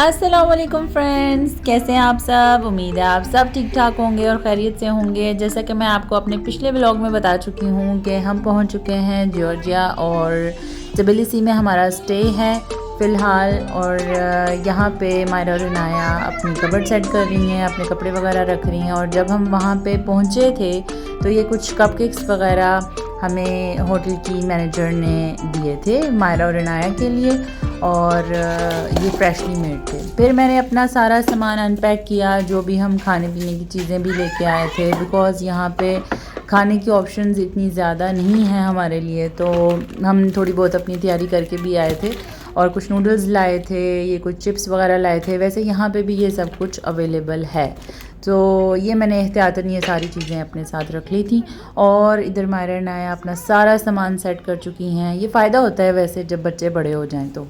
अस्सलाम वालेकुम फ्रेंड्स, कैसे हैं आप सब। उम्मीद है आप सब ठीक ठाक होंगे और खैरियत से होंगे। जैसा कि मैं आपको अपने पिछले व्लॉग में बता चुकी हूँ कि हम पहुँच चुके हैं जॉर्जिया और तबिलिसी में हमारा स्टे है फ़िलहाल। और यहाँ पे मायरा और इनाया अपनी कबर्ड सेट कर रही हैं, अपने कपड़े वगैरह रख रही हैं। और जब हम वहाँ पे पहुँचे थे तो ये कुछ कपकेक्स वगैरह हमें होटल की मैनेजर ने दिए थे मायरा और इनाया के लिए, और ये फ्रेशली मेड थे। फिर मैंने अपना सारा सामान अनपैक किया, जो भी हम खाने पीने की चीज़ें भी लेके आए थे, बिकॉज़ यहाँ पे खाने की ऑप्शंस इतनी ज़्यादा नहीं हैं हमारे लिए। तो हम थोड़ी बहुत अपनी तैयारी करके भी आए थे और कुछ नूडल्स लाए थे, ये कुछ चिप्स वगैरह लाए थे। वैसे यहाँ पे भी ये सब कुछ अवेलेबल है, तो ये मैंने एहतियातन ये सारी चीज़ें अपने साथ रख ली थी। और इधर मायरा नाया अपना सारा सामान सेट कर चुकी हैं। ये फ़ायदा होता है वैसे जब बच्चे बड़े हो जाएं तो।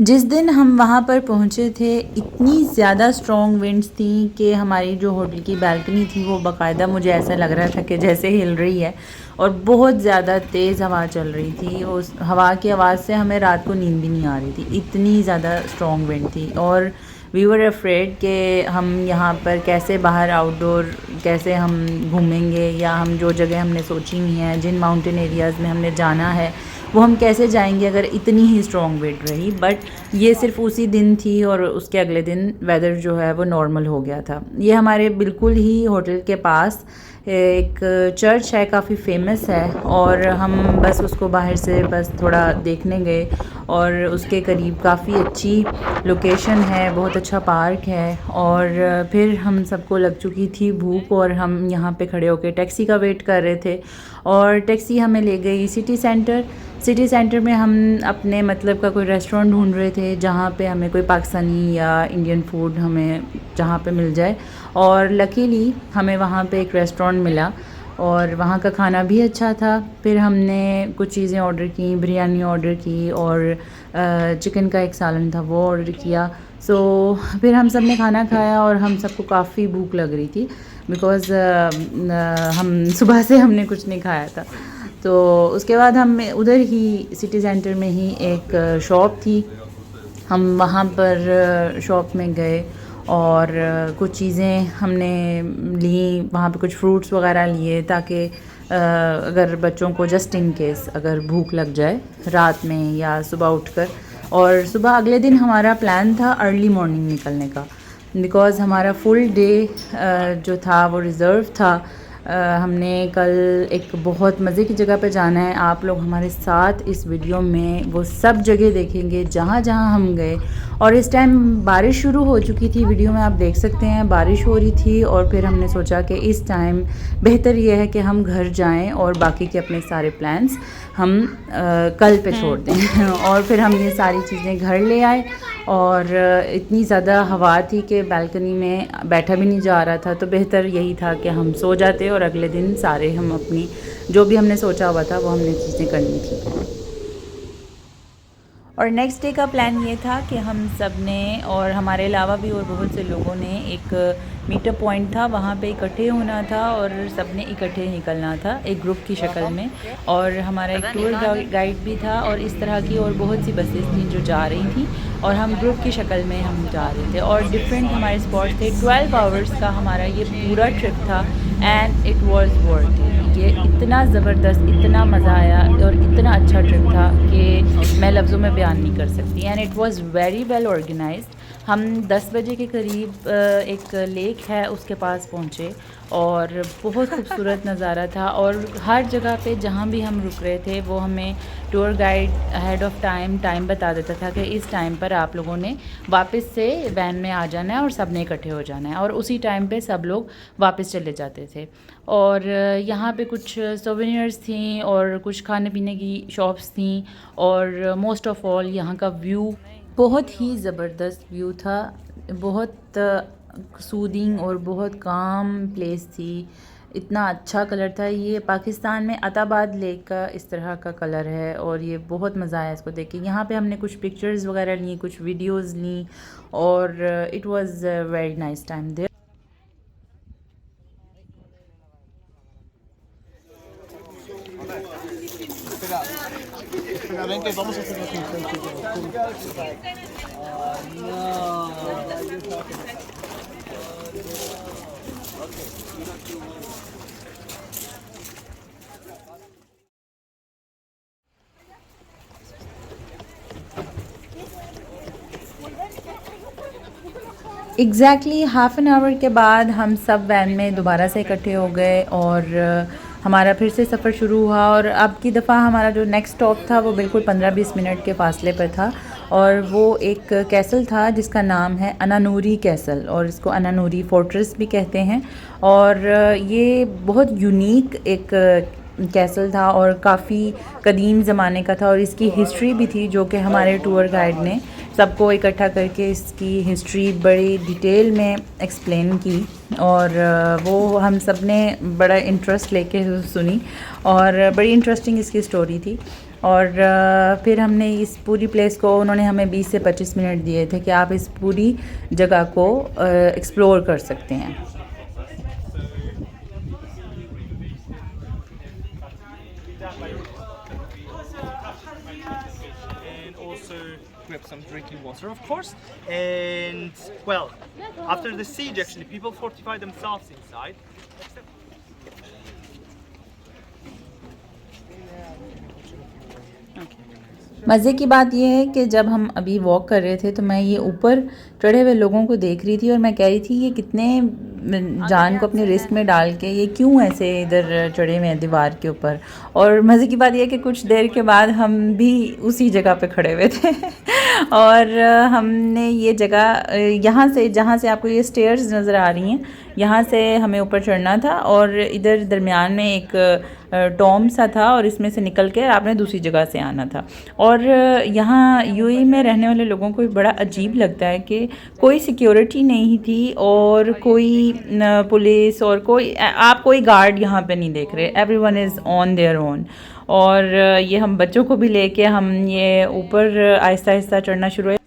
जिस दिन हम वहाँ पर पहुँचे थे इतनी ज़्यादा स्ट्रॉन्ग विंड्स थी कि हमारी जो होटल की बालकनी थी वो बाकायदा मुझे ऐसा लग रहा था कि जैसे हिल रही है, और बहुत ज़्यादा तेज़ हवा चल रही थी। उस हवा की आवाज़ से हमें रात को नींद भी नहीं आ रही थी, इतनी ज़्यादा स्ट्रॉन्ग विंड थी। और वी वर अफ्रेड कि हम यहाँ पर कैसे बाहर आउटडोर कैसे हम घूमेंगे, या हम जो जगह हमने सोची हुई हैं, जिन माउंटेन एरियाज़ में हमने जाना है, वो हम कैसे जाएंगे अगर इतनी ही स्ट्रॉन्ग विंड रही। बट ये सिर्फ उसी दिन थी और उसके अगले दिन वेदर जो है वो नॉर्मल हो गया था। ये हमारे बिल्कुल ही होटल के पास एक चर्च है, काफ़ी फेमस है, और हम बस उसको बाहर से बस थोड़ा देखने गए। और उसके करीब काफ़ी अच्छी लोकेशन है, बहुत अच्छा पार्क है। और फिर हम सबको लग चुकी थी भूख और हम यहाँ पे खड़े होकर टैक्सी का वेट कर रहे थे। और टैक्सी हमें ले गई सिटी सेंटर में। हम अपने मतलब का कोई रेस्टोरेंट ढूंढ रहे थे जहाँ पे हमें कोई पाकिस्तानी या इंडियन फूड हमें जहाँ पे मिल जाए, और लकीली हमें वहाँ पे एक रेस्टोरेंट मिला और वहाँ का खाना भी अच्छा था। फिर हमने कुछ चीज़ें ऑर्डर की, बिरयानी ऑर्डर की और चिकन का एक सालन था वो ऑर्डर किया। सो फिर हम सब ने खाना खाया और हम सबको काफ़ी भूख लग रही थी, बिकॉज़ हम सुबह से हमने कुछ नहीं खाया था। तो उसके बाद हम उधर ही सिटी सेंटर में ही एक शॉप थी, हम वहाँ पर शॉप में गए और कुछ चीज़ें हमने ली। वहाँ पे कुछ फ्रूट्स वगैरह लिए ताकि अगर बच्चों को जस्ट इन केस अगर भूख लग जाए रात में या सुबह उठकर। और सुबह अगले दिन हमारा प्लान था अर्ली मॉर्निंग निकलने का, बिकॉज़ हमारा फुल डे जो था वो रिज़र्व था। हमने कल एक बहुत मज़े की जगह पे जाना है। आप लोग हमारे साथ इस वीडियो में वो सब जगह देखेंगे जहाँ जहाँ हम गए। और इस टाइम बारिश शुरू हो चुकी थी, वीडियो में आप देख सकते हैं बारिश हो रही थी। और फिर हमने सोचा कि इस टाइम बेहतर ये है कि हम घर जाएं और बाकी के अपने सारे प्लान्स हम कल पे छोड़ दें। और फिर हम ये सारी चीज़ें घर ले आए। और इतनी ज़्यादा हवा थी कि बालकनी में बैठा भी नहीं जा रहा था, तो बेहतर यही था कि हम सो जाते और अगले दिन सारे हम अपनी जो भी हमने सोचा हुआ था वो हमने चीज़ें करनी थी। और नेक्स्ट डे का प्लान ये था कि हम सब ने और हमारे अलावा भी और बहुत से लोगों ने एक मीटअप पॉइंट था वहाँ पे इकट्ठे होना था और सब ने इकट्ठे निकलना था एक ग्रुप की शक्ल में। और हमारा एक टूर गाइड भी था और इस तरह की और बहुत सी बसेस थी जो जा रही थी और हम ग्रुप की शक्ल में हम जा रहे थे। और डिफरेंट हमारे स्पॉट्स थे। 12 आवर्स का हमारा ये पूरा ट्रिप था and it was worth it. ये इतना ज़बरदस्त, इतना मज़ा आया और इतना अच्छा ट्रिप था कि मैं लफ्ज़ों में बयान नहीं कर सकती। And it was very well organised. हम 10 बजे के करीब एक लेक है उसके पास पहुँचे और बहुत खूबसूरत नज़ारा था। और हर जगह पे जहाँ भी हम रुक रहे थे वो हमें tour guide ahead of time बता देता था कि इस टाइम पर आप लोगों ने वापस से वैन में आ जाना है और सब ने इकट्ठे हो जाना है। और उसी टाइम पे सब लोग वापस चले जाते थे। और यहाँ पे कुछ सोवेनियर्स थी और कुछ खाने पीने की शॉप्स थी। और मोस्ट ऑफ़ ऑल यहाँ का व्यू बहुत ही ज़बरदस्त व्यू था, बहुत सूदिंग और बहुत काम प्लेस थी। इतना अच्छा कलर था। ये पाकिस्तान में अताबाद लेक का इस तरह का कलर है और ये बहुत मज़ा आया इसको देख के। यहाँ पे हमने कुछ पिक्चर्स वगैरह ली, कुछ वीडियोस ली और it was very nice time there. Espera, ven que vamos a hacer la conferencia. Exactly half an hour के बाद हम सब वैन में दोबारा से इकट्ठे हो गए और हमारा फिर से सफ़र शुरू हुआ। और अब की दफ़ा हमारा जो नेक्स्ट स्टॉप था वो बिल्कुल 15-20 मिनट के फासले पर था, और वो एक कैसल था जिसका नाम है अनानूरी कैसल, और इसको अनानूरी फोर्ट्रेस भी कहते हैं। और ये बहुत यूनिक एक कैसल था और काफ़ी कदीम ज़माने का था, और इसकी हिस्ट्री भी थी जो कि हमारे टूर गाइड ने सबको इकट्ठा करके इसकी हिस्ट्री बड़ी डिटेल में एक्सप्लेन की। और वो हम सब ने बड़ा इंटरेस्ट लेके सुनी, और बड़ी इंटरेस्टिंग इसकी स्टोरी थी। और फिर हमने इस पूरी प्लेस को, उन्होंने हमें 20 से 25 मिनट दिए थे कि आप इस पूरी जगह को एक्सप्लोर कर सकते हैं। And also grab some drinking water, of course. And well, after the siege, actually, people fortify themselves inside. मज़े की बात यह है कि जब हम अभी वॉक कर रहे थे तो मैं ये ऊपर चढ़े हुए लोगों को देख रही थी, और मैं कह रही थी ये कितने जान को अपने रिस्क में डाल के ये क्यों ऐसे इधर चढ़े हुए हैं दीवार के ऊपर। और मज़े की बात यह है कि कुछ देर के बाद हम भी उसी जगह पे खड़े हुए थे और हमने ये जगह यहाँ से, जहाँ से आपको ये स्टेयर्स नज़र आ रही हैं, यहाँ से हमें ऊपर चढ़ना था, और इधर दरमियान में एक टॉम सा था, और इसमें से निकल के आपने दूसरी जगह से आना था। और यहाँ यूएई में रहने वाले लोगों को बड़ा अजीब लगता है कि कोई सिक्योरिटी नहीं थी, और कोई पुलिस, और आप कोई गार्ड यहाँ पे नहीं देख रहे। Everyone is on their own. और ये हम बच्चों को भी लेके हम ये ऊपर आहिस्ता आहिस्ता चढ़ना शुरू हुए।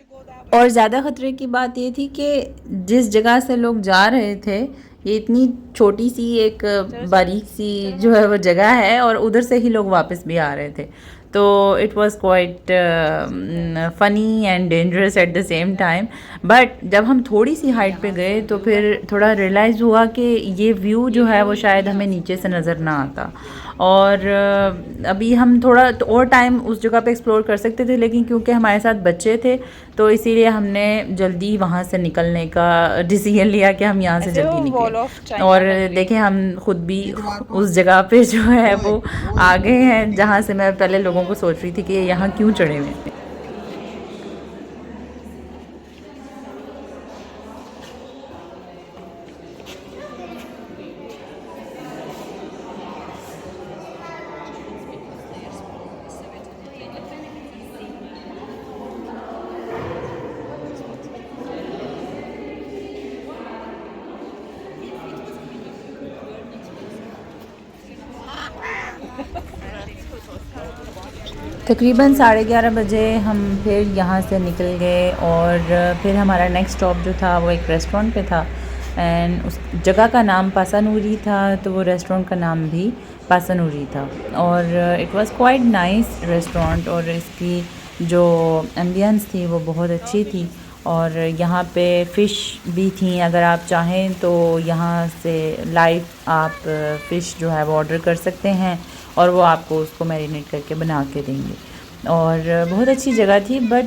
और ज़्यादा ख़तरे की बात ये थी कि जिस जगह से लोग जा रहे थे, ये इतनी छोटी सी एक बारीक सी जो है वो जगह है, और उधर से ही लोग वापस भी आ रहे थे। तो it was quite funny and dangerous at the same time. But जब हम थोड़ी सी हाइट पे गए तो फिर थोड़ा रियलाइज़ हुआ कि ये व्यू जो है वो शायद हमें नीचे से नज़र ना आता। और अभी हम थोड़ा और टाइम उस जगह पे एक्सप्लोर कर सकते थे, लेकिन क्योंकि हमारे साथ बच्चे थे तो इसीलिए हमने जल्दी वहाँ से निकलने का डिसीजन लिया कि हम यहाँ से जल्दी निकलें। और देखें हम ख़ुद भी उस जगह पे जो है वो आ गए हैं जहाँ से मैं पहले लोगों को सोच रही थी कि यहाँ क्यों चढ़े हुए हैं। तकरीबन 11:30 बजे हम फिर यहाँ से निकल गए, और फिर हमारा नेक्स्ट स्टॉप जो था वो एक रेस्टोरेंट पे था, एंड उस जगह का नाम पासानूरी था, तो वो रेस्टोरेंट का नाम भी पासानूरी था। और it was quite nice restaurant, और इसकी जो एम्बियंस थी वो बहुत अच्छी थी। और यहाँ पे फ़िश भी थी, अगर आप चाहें तो यहाँ से लाइव आप फ़िश जो है वो ऑर्डर कर सकते हैं, और वो आपको उसको मैरिनेट करके बना के देंगे। और बहुत अच्छी जगह थी, बट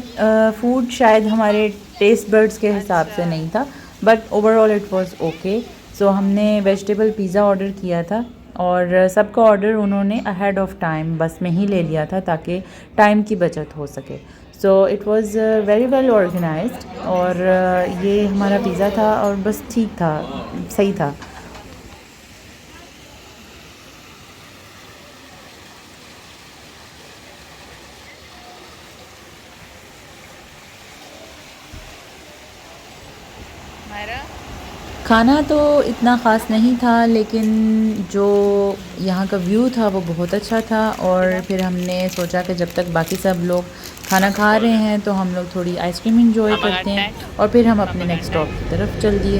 फूड शायद हमारे टेस्ट बर्ड्स के हिसाब से नहीं था, but overall it was okay. So हमने वेजिटेबल पिज़्ज़ा ऑर्डर किया था, और सबका ऑर्डर उन्होंने अहेड ऑफ टाइम बस में ही ले लिया था ताकि टाइम की बचत हो सके। So it was very well organised. और ये हमारा पिज़्ज़ा था, और बस ठीक था, सही था। खाना तो इतना ख़ास नहीं था, लेकिन जो यहाँ का व्यू था वो बहुत अच्छा था। और फिर हमने सोचा कि जब तक बाकी सब लोग खाना खा रहे हैं तो हम लोग थोड़ी आइसक्रीम इंजॉय करते हैं, और फिर हम अपने नेक्स्ट स्टॉप की तरफ चल दिए।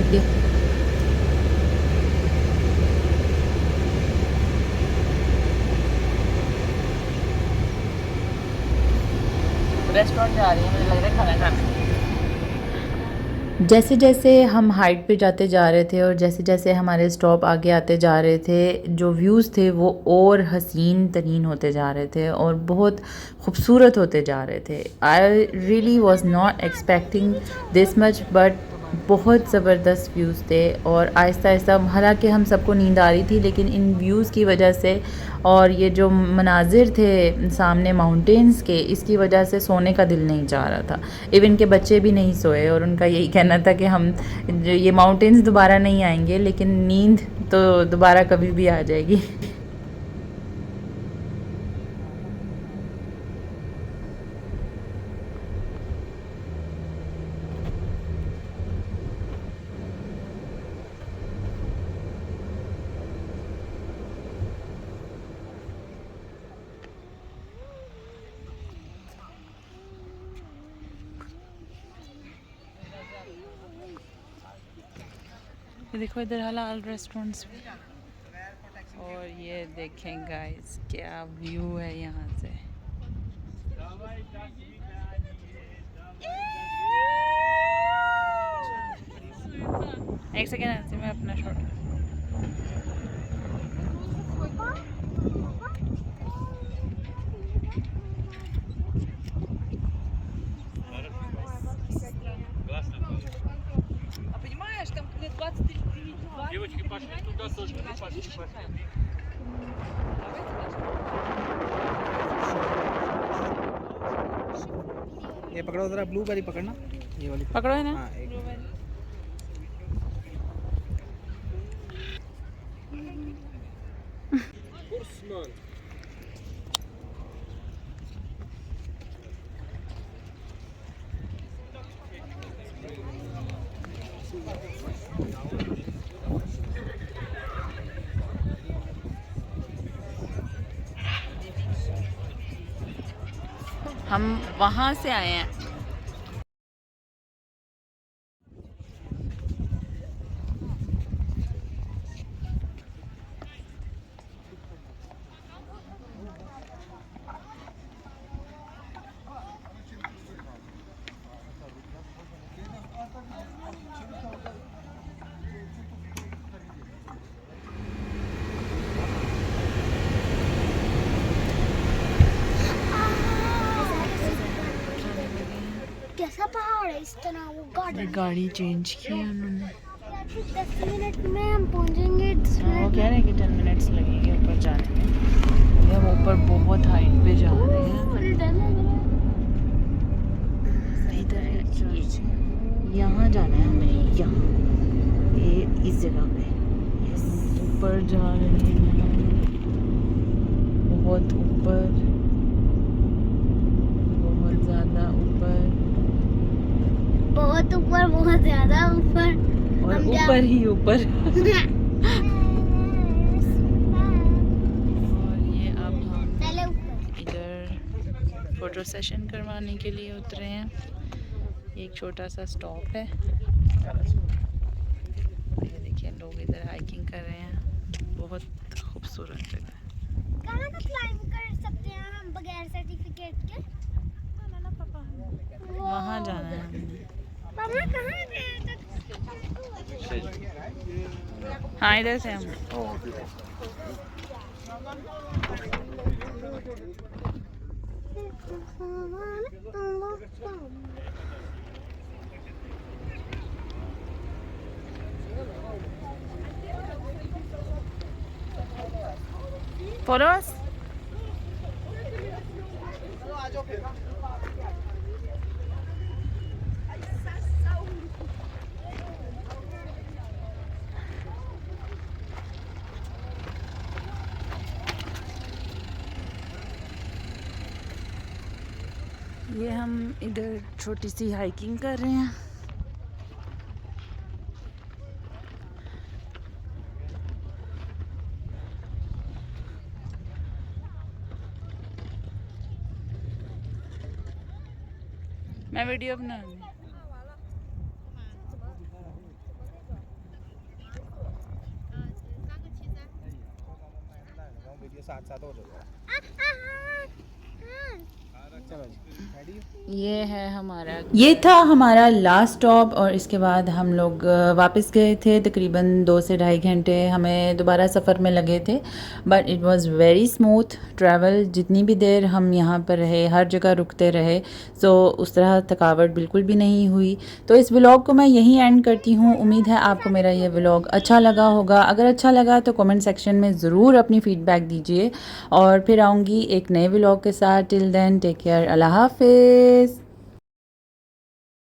रेस्टोरेंट जा रही है, मुझे लग रहा है खाना खाने। जैसे जैसे हम हाइट पे जाते जा रहे थे और जैसे जैसे हमारे स्टॉप आगे आते जा रहे थे, जो व्यूज़ थे वो और हसीन तरीन होते जा रहे थे और बहुत खूबसूरत होते जा रहे थे। I really was not expecting this much, but बहुत ज़बरदस्त व्यूज़ थे। और आहिस्ता आहिस्ता, हालांकि हम सबको नींद आ रही थी, लेकिन इन व्यूज़ की वजह से और ये जो मनाजिर थे सामने माउंटेन्स के, इसकी वजह से सोने का दिल नहीं चाह रहा था। इवन के बच्चे भी नहीं सोए और उनका यही कहना था कि हम जो ये माउंटेन्स दोबारा नहीं आएंगे, लेकिन नींद तो दोबारा कभी भी आ जाएगी। देखो इधर हलाल रेस्टोरेंट्स भी, और ये देखें गाइस क्या व्यू है यहाँ से। एक सेकेंड ऐसे मैं अपना शॉट। Девочки, пошли туда тоже, пошли. ये पकड़ो जरा, ब्लूबेरी पकड़ना, ये वाली पकड़ो है ना। हाँ, एक हम वहाँ से आए हैं। कैसा पहाड़ है इस तरह, वो गार्डन। गाड़ी चेंज की है उन्होंने। 10 मिनट में हम पहुंचेंगे। 10 वो मिनट कह रहे हैं कि 10 मिनट्स लगेंगे ऊपर जाने में। हम ऊपर बहुत हाइट पे जा रहे हैं। फुल डर लग रहा है। इधर है चर्च, यहाँ जाना है हमें, यहाँ ये इस जगह पे ऊपर जा रहे हैं, बहुत ऊपर, बहुत ज़्यादा ऊपर, बहुत ऊपर, बहुत ज्यादा ऊपर, और हम जा- ऊपर ही ऊपर। और ये अब हम पहले ऊपर। इधर फोटो सेशन करवाने के लिए उतरे हैं। एक छोटा सा स्टॉप है। ये देखिए लोग इधर हाइकिंग कर रहे हैं, बहुत खूबसूरत जगह है। कहाँ तक क्लाइंब कर सकते हैं हम बगैर सर्टिफिकेट के? वहाँ जाना है हमने। पापा कहाँ गए तक? हाँ इधर से हम। Follow us. ये हम इधर छोटी सी हाइकिंग कर रहे हैं। मैं वीडियो बना रही हूँ। वीडियो साथ साथ हो जाएगा। ये है हमारा, ये था हमारा लास्ट स्टॉप और इसके बाद हम लोग वापस गए थे। तकरीबन 2 से ढाई घंटे हमें दोबारा सफ़र में लगे थे, but it was very smooth travel. जितनी भी देर हम यहाँ पर रहे हर जगह रुकते रहे, सो उस तरह थकावट बिल्कुल भी नहीं हुई। तो इस व्लॉग को मैं यहीं एंड करती हूँ। उम्मीद है आपको मेरा ये व्लॉग अच्छा लगा होगा। अगर अच्छा लगा तो कमेंट सेक्शन में ज़रूर अपनी फ़ीडबैक दीजिए और फिर आऊँगी एक नए व्लॉग के साथ। टिल देन टेक केयर, अल्लाह हाफिज़।